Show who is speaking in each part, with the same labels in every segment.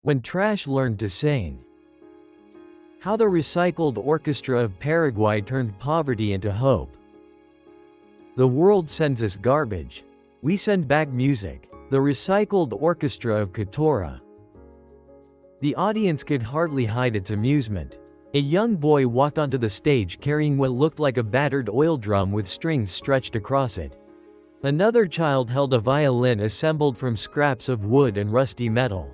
Speaker 1: When trash learned to sing. How the Recycled Orchestra of Paraguay turned poverty into hope. The world sends us garbage. We send back music. The Recycled Orchestra of Cateura. The audience could hardly hide its amusement. A young boy walked onto the stage carrying what looked like a battered oil drum with strings stretched across it. Another child held a violin assembled from scraps of wood and rusty metal.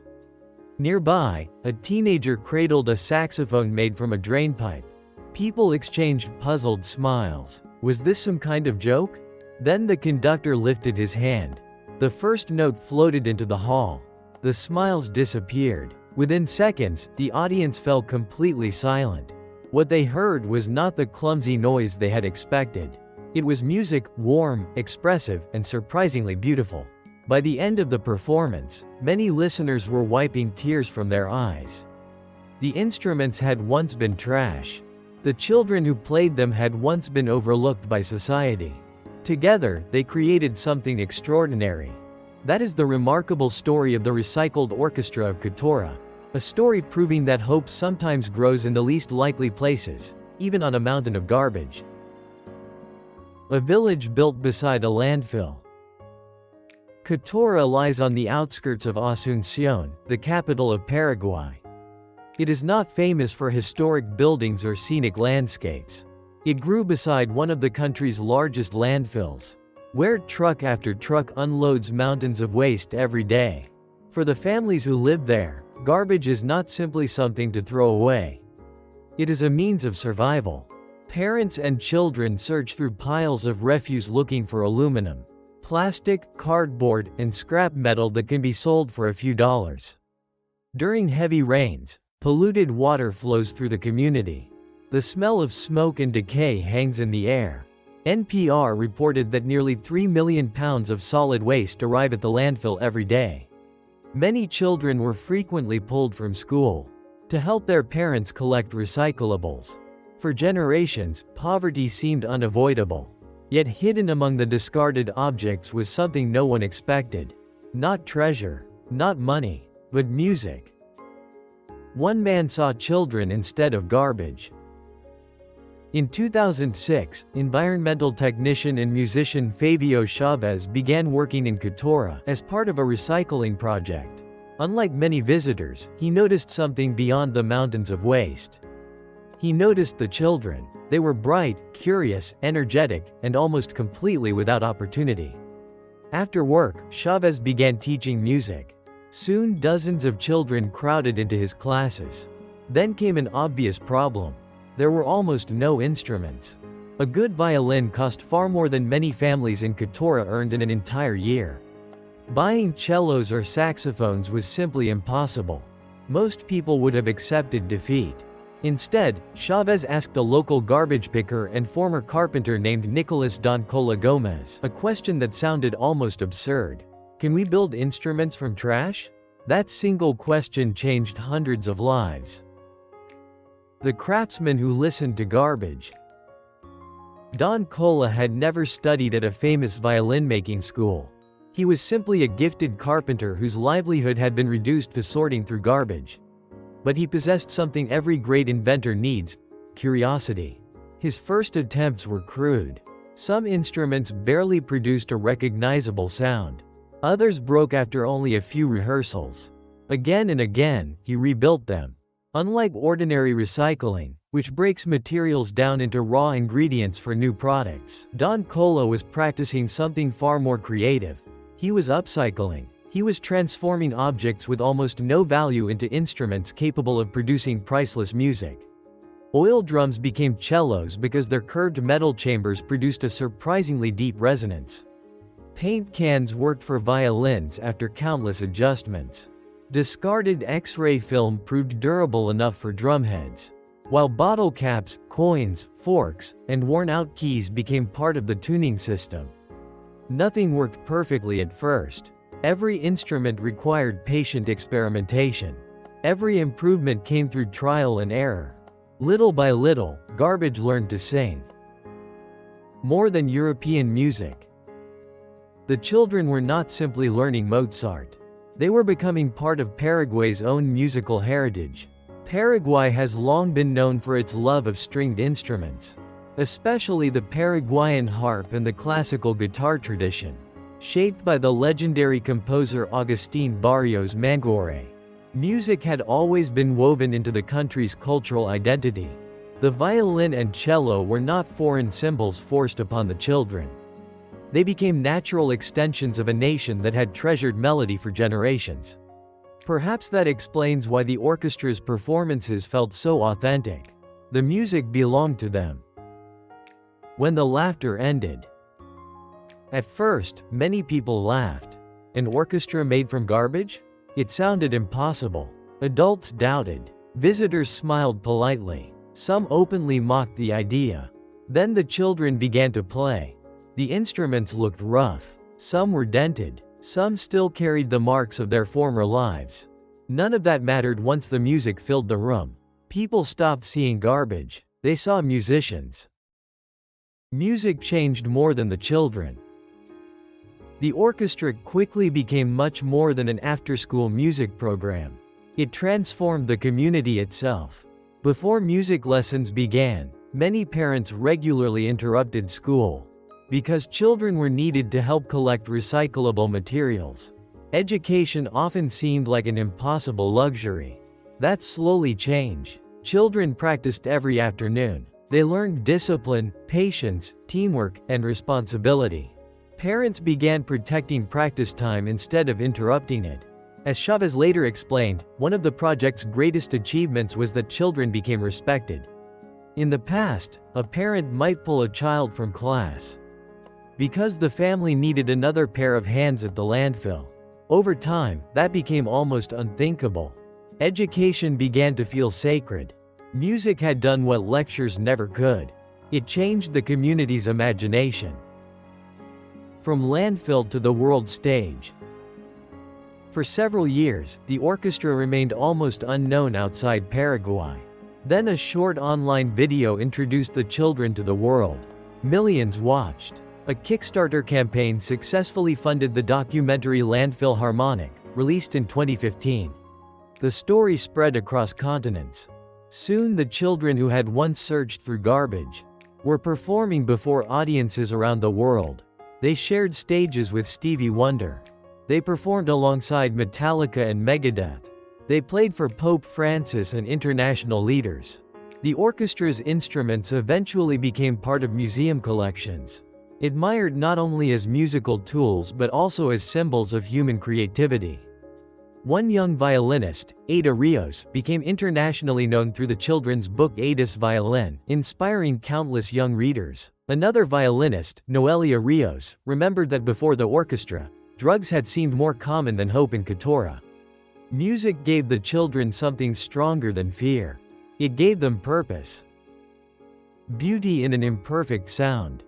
Speaker 1: Nearby, a teenager cradled a saxophone made from a drainpipe. People exchanged puzzled smiles. Was this some kind of joke? Then the conductor lifted his hand. The first note floated into the hall. The smiles disappeared. Within seconds, the audience fell completely silent. What they heard was not the clumsy noise they had expected. It was music, warm, expressive, and surprisingly beautiful. By the end of the performance, many listeners were wiping tears from their eyes. The instruments had once been trash. The children who played them had once been overlooked by society. Together, they created something extraordinary. That is the remarkable story of the Recycled Orchestra of Cateura. A story proving that hope sometimes grows in the least likely places, even on a mountain of garbage. A village built beside a landfill. Cateura lies on the outskirts of Asunción, the capital of Paraguay. It is not famous for historic buildings or scenic landscapes. It grew beside one of the country's largest landfills, where truck after truck unloads mountains of waste every day. For the families who live there, garbage is not simply something to throw away. It is a means of survival. Parents and children search through piles of refuse looking for aluminum, plastic, cardboard, and scrap metal that can be sold for a few dollars. During heavy rains, polluted water flows through the community. The smell of smoke and decay hangs in the air. NPR reported that nearly 3 million pounds of solid waste arrive at the landfill every day. Many children were frequently pulled from school to help their parents collect recyclables. For generations, poverty seemed unavoidable. Yet hidden among the discarded objects was something no one expected. Not treasure, not money, but music. One man saw children instead of garbage. In 2006, environmental technician and musician Fabio Chavez began working in Cateura as part of a recycling project. Unlike many visitors, he noticed something beyond the mountains of waste. He noticed the children. They were bright, curious, energetic, and almost completely without opportunity. After work, Chavez began teaching music. Soon dozens of children crowded into his classes. Then came an obvious problem. There were almost no instruments. A good violin cost far more than many families in Cateura earned in an entire year. Buying cellos or saxophones was simply impossible. Most people would have accepted defeat. Instead, Chavez asked a local garbage picker and former carpenter named Nicolas Don Cola Gomez a question that sounded almost absurd. Can we build instruments from trash? That single question changed hundreds of lives. The craftsman who listened to garbage. Don Cola had never studied at a famous violin-making school. He was simply a gifted carpenter whose livelihood had been reduced to sorting through garbage. But he possessed something every great inventor needs: curiosity. His first attempts were crude. Some instruments barely produced a recognizable sound. Others broke after only a few rehearsals. Again and again, he rebuilt them. Unlike ordinary recycling, which breaks materials down into raw ingredients for new products, Don Cola was practicing something far more creative. He was upcycling. He was transforming objects with almost no value into instruments capable of producing priceless music. Oil drums became cellos because their curved metal chambers produced a surprisingly deep resonance. Paint cans worked for violins after countless adjustments. Discarded X-ray film proved durable enough for drumheads. While bottle caps, coins, forks, and worn-out keys became part of the tuning system. Nothing worked perfectly at first. Every instrument required patient experimentation. Every improvement came through trial and error. Little by little, garbage learned to sing. More than European music. The children were not simply learning Mozart. They were becoming part of Paraguay's own musical heritage. Paraguay has long been known for its love of stringed instruments, especially the Paraguayan harp and the classical guitar tradition, shaped by the legendary composer Agustín Barrios Mangoré. Music had always been woven into the country's cultural identity. The violin and cello were not foreign symbols forced upon the children. They became natural extensions of a nation that had treasured melody for generations. Perhaps that explains why the orchestra's performances felt so authentic. The music belonged to them. When the laughter ended. At first, many people laughed. An orchestra made from garbage? It sounded impossible. Adults doubted. Visitors smiled politely. Some openly mocked the idea. Then the children began to play. The instruments looked rough. Some were dented. Some still carried the marks of their former lives. None of that mattered once the music filled the room. People stopped seeing garbage. They saw musicians. Music changed more than the children. The orchestra quickly became much more than an after-school music program. It transformed the community itself. Before music lessons began, many parents regularly interrupted school because children were needed to help collect recyclable materials. Education often seemed like an impossible luxury. That slowly changed. Children practiced every afternoon. They learned discipline, patience, teamwork, and responsibility. Parents began protecting practice time instead of interrupting it. As Chavez later explained, one of the project's greatest achievements was that children became respected. In the past, a parent might pull a child from class because the family needed another pair of hands at the landfill. Over time, that became almost unthinkable. Education began to feel sacred. Music had done what lectures never could. It changed the community's imagination. From landfill to the world stage. For several years, the orchestra remained almost unknown outside Paraguay. Then a short online video introduced the children to the world. Millions watched. A Kickstarter campaign successfully funded the documentary Landfill Harmonic, released in 2015. The story spread across continents. Soon the children who had once searched through garbage were performing before audiences around the world. They shared stages with Stevie Wonder. They performed alongside Metallica and Megadeth. They played for Pope Francis and international leaders. The orchestra's instruments eventually became part of museum collections, admired not only as musical tools but also as symbols of human creativity. One young violinist, Ada Rios, became internationally known through the children's book Ada's Violin, inspiring countless young readers. Another violinist, Noelia Rios, remembered that before the orchestra, drugs had seemed more common than hope in Cateura. Music gave the children something stronger than fear. It gave them purpose. Beauty in an imperfect sound.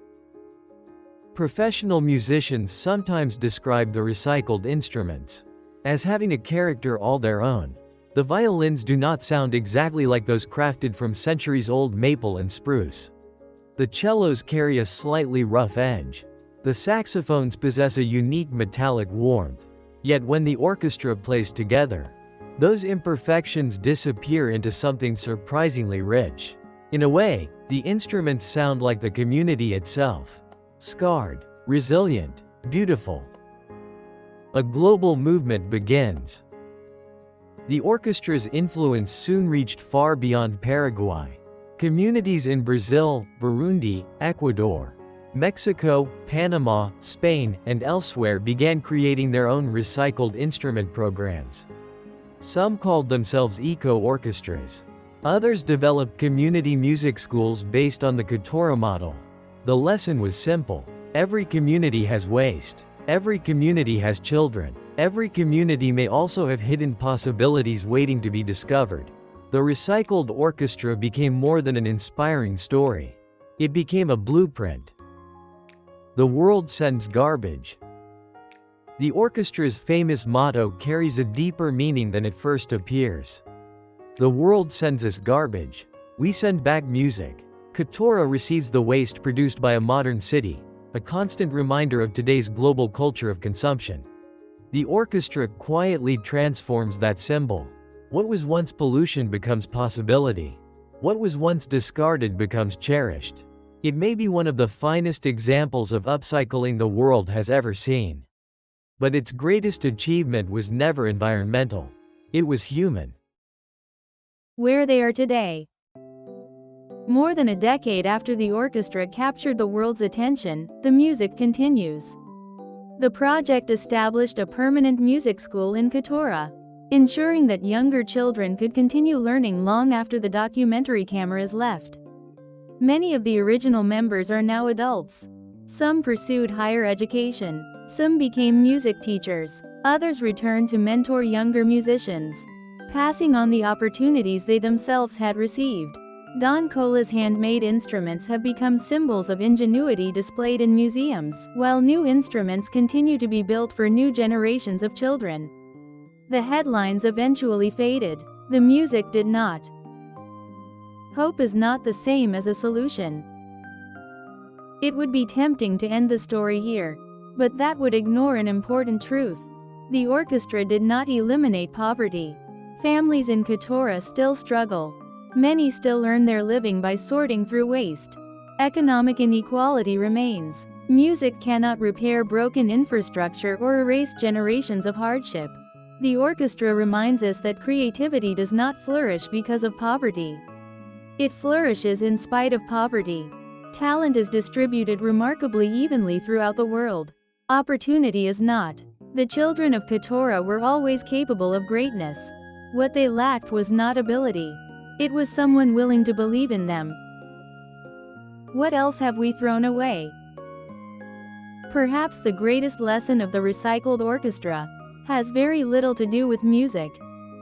Speaker 1: Professional musicians sometimes describe the recycled instruments as having a character all their own. The violins do not sound exactly like those crafted from centuries-old maple and spruce. The cellos carry a slightly rough edge. The saxophones possess a unique metallic warmth. Yet when the orchestra plays together, those imperfections disappear into something surprisingly rich. In a way, the instruments sound like the community itself. Scarred, resilient, beautiful. A global movement begins. The orchestra's influence soon reached far beyond Paraguay. Communities in Brazil, Burundi, Ecuador, Mexico, Panama, Spain, and elsewhere began creating their own recycled instrument programs. Some called themselves eco-orchestras. Others developed community music schools based on the Cateura model. The lesson was simple. Every community has waste. Every community has children. Every community may also have hidden possibilities waiting to be discovered. The Recycled Orchestra became more than an inspiring story. It became a blueprint. The world sends garbage. The orchestra's famous motto carries a deeper meaning than it first appears. The world sends us garbage. We send back music. Cateura receives the waste produced by a modern city, a constant reminder of today's global culture of consumption. The orchestra quietly transforms that symbol. What was once pollution becomes possibility. What was once discarded becomes cherished. It may be one of the finest examples of upcycling the world has ever seen. But its greatest achievement was never environmental. It was human.
Speaker 2: Where they are today. More than a decade after the orchestra captured the world's attention, the music continues. The project established a permanent music school in Cateura, ensuring that younger children could continue learning long after the documentary cameras left. Many of the original members are now adults. Some pursued higher education, some became music teachers, others returned to mentor younger musicians, passing on the opportunities they themselves had received. Don Cola's handmade instruments have become symbols of ingenuity displayed in museums, while new instruments continue to be built for new generations of children. The headlines eventually faded. The music did not. Hope is not the same as a solution. It would be tempting to end the story here, but that would ignore an important truth. The orchestra did not eliminate poverty. Families in Cateura still struggle. Many still earn their living by sorting through waste. Economic inequality remains. Music cannot repair broken infrastructure or erase generations of hardship. The orchestra reminds us that creativity does not flourish because of poverty. It flourishes in spite of poverty. Talent is distributed remarkably evenly throughout the world. Opportunity is not. The children of Cateura were always capable of greatness. What they lacked was not ability. It was someone willing to believe in them. What else have we thrown away? Perhaps the greatest lesson of the Recycled Orchestra has very little to do with music.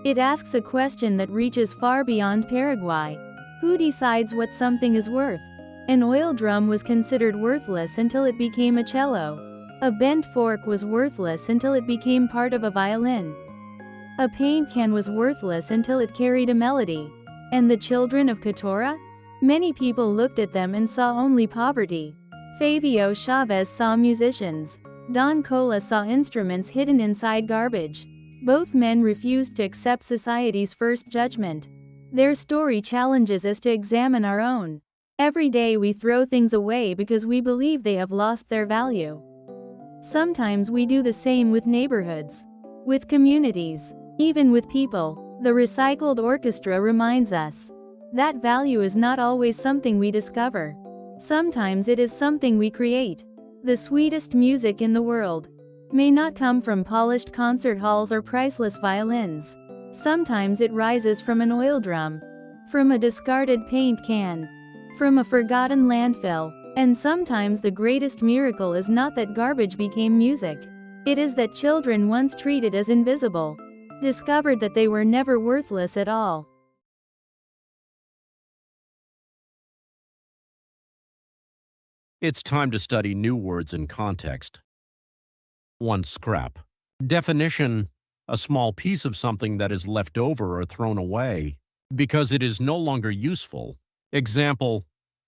Speaker 2: It asks a question that reaches far beyond Paraguay. Who decides what something is worth? An oil drum was considered worthless until it became a cello. A bent fork was worthless until it became part of a violin. A paint can was worthless until it carried a melody. And the children of Cateura? Many people looked at them and saw only poverty. Fabio Chavez saw musicians. Don Cola saw instruments hidden inside garbage. Both men refused to accept society's first judgment. Their story challenges us to examine our own. Every day we throw things away because we believe they have lost their value. Sometimes we do the same with neighborhoods, with communities, even with people. The Recycled Orchestra reminds us that value is not always something we discover. Sometimes it is something we create. The sweetest music in the world may not come from polished concert halls or priceless violins. Sometimes it rises from an oil drum, from a discarded paint can, from a forgotten landfill. And sometimes the greatest miracle is not that garbage became music. It is that children once treated as invisible discovered that they were never worthless at all.
Speaker 3: It's time to study new words in context. 1. Scrap. Definition: a small piece of something that is left over or thrown away because it is no longer useful. Example: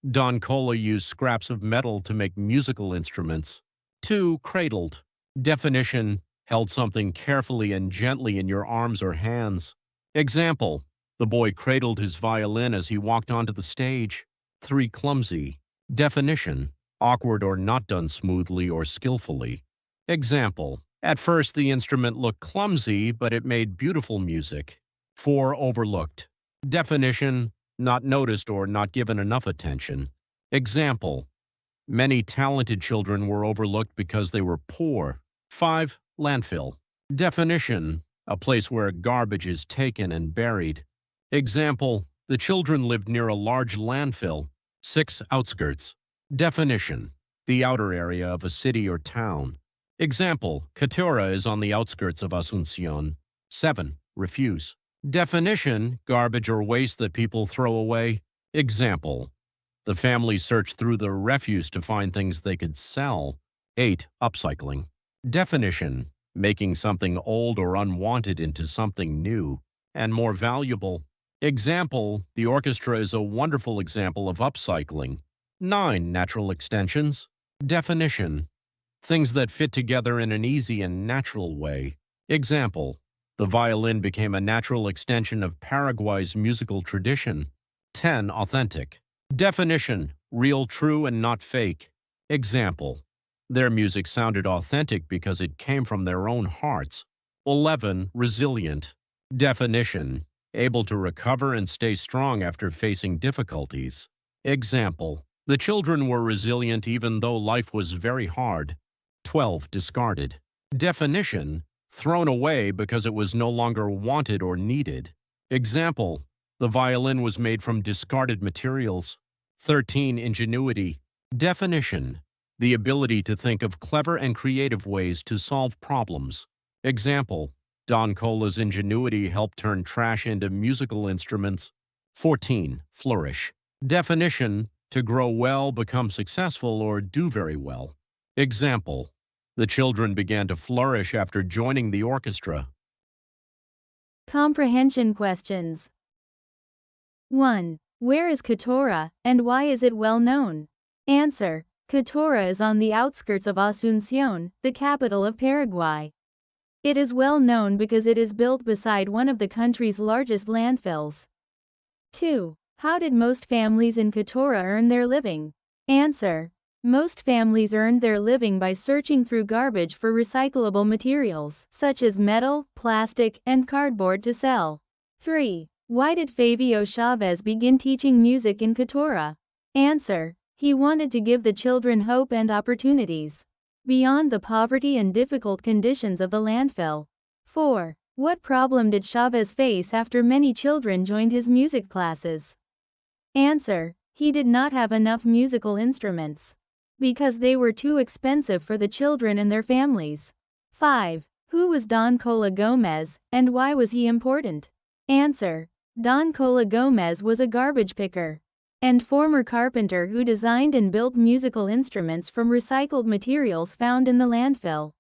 Speaker 3: Don Cola used scraps of metal to make musical instruments. 2. Cradled. Definition: held something carefully and gently in your arms or hands. Example: the boy cradled his violin as he walked onto the stage. 3. Clumsy. Definition: awkward or not done smoothly or skillfully. Example: at first the instrument looked clumsy, but it made beautiful music. 4. Overlooked. Definition: not noticed or not given enough attention. Example: many talented children were overlooked because they were poor. 5. Landfill. Definition: a place where garbage is taken and buried. Example: the children lived near a large landfill. 6. Outskirts. Definition: the outer area of a city or town. Example: Cateura is on the outskirts of Asunción. 7. Refuse. Definition: garbage or waste that people throw away. Example: the family searched through the refuse to find things they could sell. 8. Upcycling. Definition: making something old or unwanted into something new and more valuable. Example: the orchestra is a wonderful example of upcycling. 9. Natural extensions. Definition: things that fit together in an easy and natural way. Example, the violin became a natural extension of Paraguay's musical tradition. 10. Authentic. Definition, real, true, and not fake. Example, their music sounded authentic because it came from their own hearts. 11. Resilient. Definition, able to recover and stay strong after facing difficulties. Example, the children were resilient even though life was very hard. 12. Discarded. Definition, thrown away because it was no longer wanted or needed. Example, the violin was made from discarded materials. 13. Ingenuity. Definition, the ability to think of clever and creative ways to solve problems. Example, Don Cola's ingenuity helped turn trash into musical instruments. 14. Flourish. Definition, to grow well, become successful, or do very well. Example, the children began to flourish after joining the orchestra.
Speaker 2: Comprehension questions. 1. Where is Cateura, and why is it well known? Answer. Cateura is on the outskirts of Asunción, the capital of Paraguay. It is well known because it is built beside one of the country's largest landfills. 2. How did most families in Cateura earn their living? Answer. Most families earned their living by searching through garbage for recyclable materials, such as metal, plastic, and cardboard to sell. 3. Why did Fabio Chavez begin teaching music in Cateura? Answer. He wanted to give the children hope and opportunities beyond the poverty and difficult conditions of the landfill. 4. What problem did Chavez face after many children joined his music classes? Answer. He did not have enough musical instruments because they were too expensive for the children and their families. 5. Who was Don Cola Gomez, and why was he important? Answer. Don Cola Gomez was a garbage picker and former carpenter who designed and built musical instruments from recycled materials found in the landfill.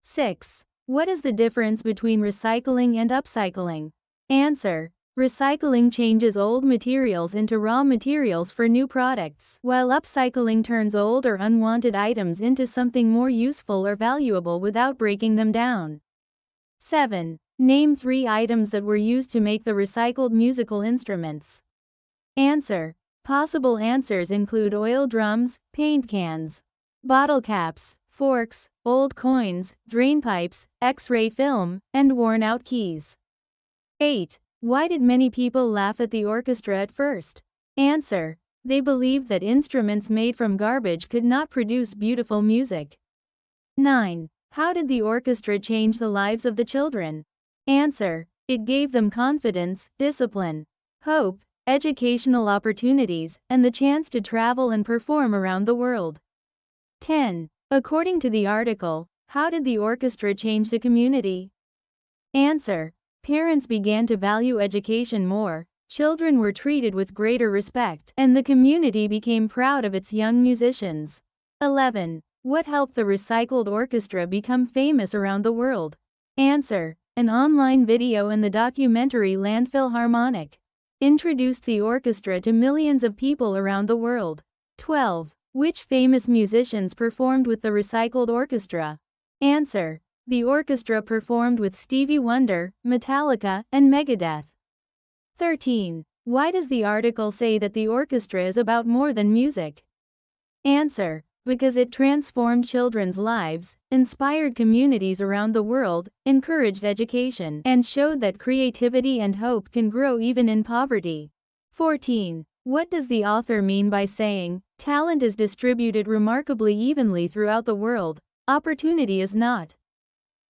Speaker 2: 6. What is the difference between recycling and upcycling? Answer. Recycling changes old materials into raw materials for new products, while upcycling turns old or unwanted items into something more useful or valuable without breaking them down. 7. Name 3 items that were used to make the recycled musical instruments. Answer. Possible answers include oil drums, paint cans, bottle caps, forks, old coins, drain pipes, X-ray film, and worn-out keys. 8. Why did many people laugh at the orchestra at first? Answer. They believed that instruments made from garbage could not produce beautiful music. 9. How did the orchestra change the lives of the children? Answer. It gave them confidence, discipline, hope, educational opportunities, and the chance to travel and perform around the world. 10. According to the article, how did the orchestra change the community? Answer. Parents began to value education more, children were treated with greater respect, and the community became proud of its young musicians. 11. What helped the Recycled Orchestra become famous around the world? Answer. An online video and the documentary Landfill Harmonic introduced the orchestra to millions of people around the world. 12. Which famous musicians performed with the Recycled Orchestra? Answer. The orchestra performed with Stevie Wonder, Metallica, and Megadeth. 13. Why does the article say that the orchestra is about more than music? Answer. Because it transformed children's lives, inspired communities around the world, encouraged education, and showed that creativity and hope can grow even in poverty. 14. What does the author mean by saying, talent is distributed remarkably evenly throughout the world, opportunity is not?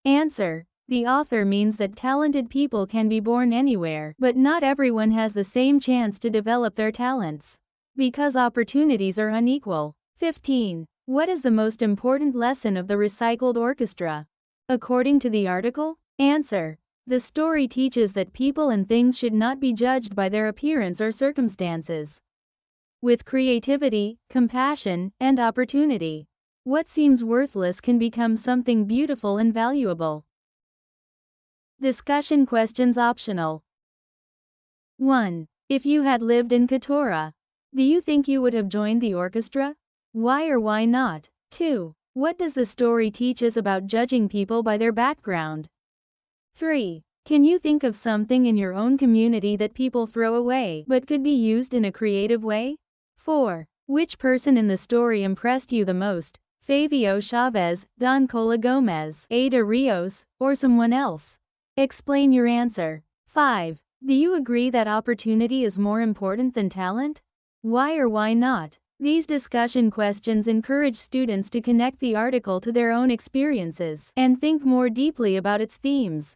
Speaker 2: Answer. The author means that talented people can be born anywhere, but not everyone has the same chance to develop their talents because opportunities are unequal. 15. What is the most important lesson of the Recycled Orchestra? According to the article? Answer. The story teaches that people and things should not be judged by their appearance or circumstances. With creativity, compassion, and opportunity, what seems worthless can become something beautiful and valuable. Discussion questions optional. 1. If you had lived in Cateura, do you think you would have joined the orchestra? Why or why not? 2. What does the story teach us about judging people by their background? 3. Can you think of something in your own community that people throw away but could be used in a creative way? 4. Which person in the story impressed you the most? Favio Chavez, Don Cola Gomez, Ada Rios, or someone else? Explain your answer. 5. Do you agree that opportunity is more important than talent? Why or why not? These discussion questions encourage students to connect the article to their own experiences and think more deeply about its themes.